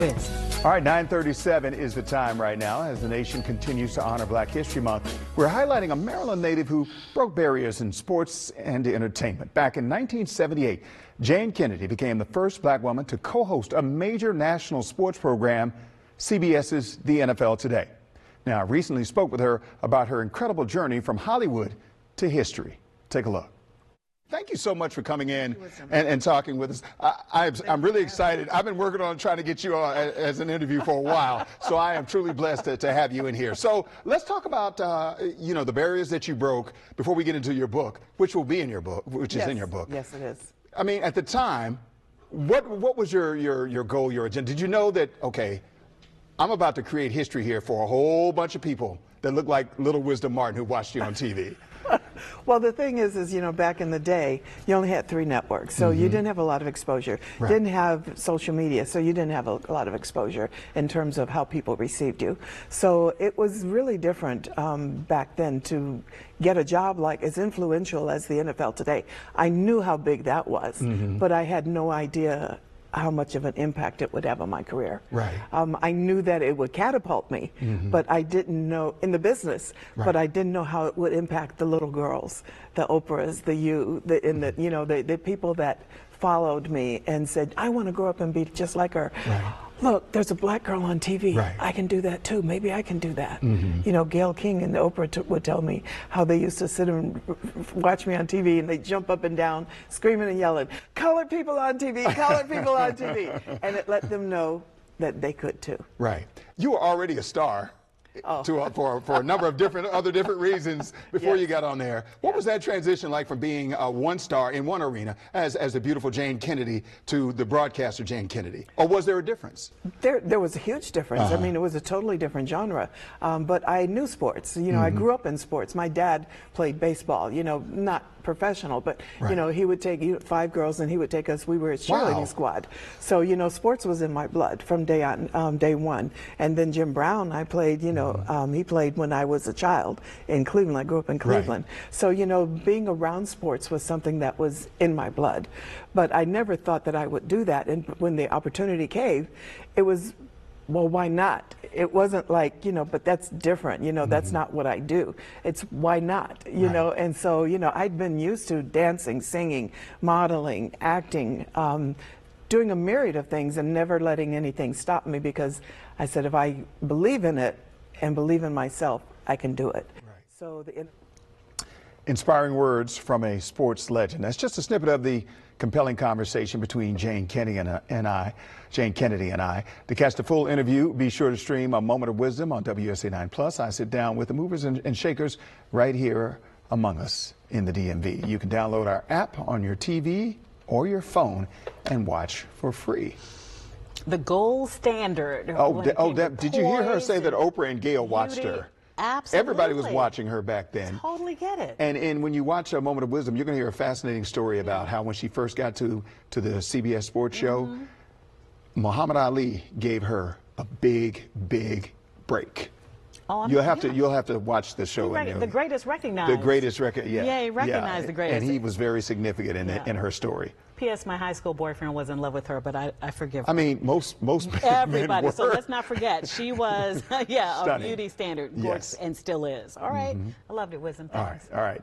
All right, 9:37 is the time right now as the nation continues to honor Black History Month. We're highlighting a Maryland native who broke barriers in sports and entertainment. Back in 1978, Jayne Kennedy became the first black woman to co-host a major national sports program, CBS's The NFL Today. Now, I recently spoke with her about her incredible journey from Hollywood to history. Take a look. Thank you so much for coming in and talking with us. I'm really excited. I've been working on trying to get you on as an interview for a while, so I am truly blessed to have you in here. So let's talk about, the barriers that you broke before we get into your book, which will be in your book, which is in your book. Yes, it is. I mean, at the time, what was your goal, your agenda? Did you know that, okay, I'm about to create history here for a whole bunch of people that look like Little Wisdom Martin who watched you on TV? Well, the thing is, back in the day, you only had 3 networks, so you didn't have a lot of exposure. Right. Didn't have social media, so you didn't have a lot of exposure in terms of how people received you. So it was really different back then to get a job like as influential as the NFL Today. I knew how big that was, but I had no idea how much of an impact it would have on my career. Right. I knew that it would catapult me, but I didn't know in the business. Right. But I didn't know how it would impact the little girls, the Oprahs, the people that followed me and said, "I want to grow up and be just like her." Right. Look, there's a black girl on TV. Right. I can do that too. Maybe I can do that. Gail King and Oprah would tell me how they used to sit and watch me on TV and they jump up and down, screaming and yelling, "Colored people on TV, colored people on TV." And it let them know that they could too. Right. You were already a star. For a number of different reasons before you got on there. What was that transition like from being one star in one arena as the beautiful Jayne Kennedy to the broadcaster Jayne Kennedy? Or was there a difference? There was a huge difference. I mean, it was a totally different genre. But I knew sports. I grew up in sports. My dad played baseball, not professional, but he would take 5 girls and he would take us. We were a cheerleading squad. So sports was in my blood from day one. And then Jim Brown, I played, he played when I was a child in Cleveland. I grew up in Cleveland. Right. So, being around sports was something that was in my blood. But I never thought that I would do that. And when the opportunity came, it was, well, why not? It wasn't like, but that's different. That's not what I do. It's why not, And so, I'd been used to dancing, singing, modeling, acting, doing a myriad of things and never letting anything stop me because I said, if I believe in it and believe in myself, I can do it. Right. So inspiring words from a sports legend. That's just a snippet of the compelling conversation between Jayne Kennedy and I. To catch the full interview, be sure to stream A Moment of Wisdom on WSA 9+. I sit down with the movers and shakers right here among us in the DMV. You can download our app on your TV or your phone and watch for free. The gold standard. Did you hear her say that Oprah and Gail watched her? Absolutely. Everybody was watching her back then. Totally get it. And when you watch A Moment of Wisdom, you're going to hear a fascinating story about how when she first got to the CBS sports show, Muhammad Ali gave her a big break. Oh, you'll have to watch the show. The greatest recognized. The greatest recognized. Yeah. Yeah, he recognized the greatest. And he was very significant in her story. P.S. My high school boyfriend was in love with her, but I forgive her. I mean, most everybody. Men were. So let's not forget, she was a Stunning. beauty standard, gorgeous, and still is. All right, I loved it, Wisdom. All right.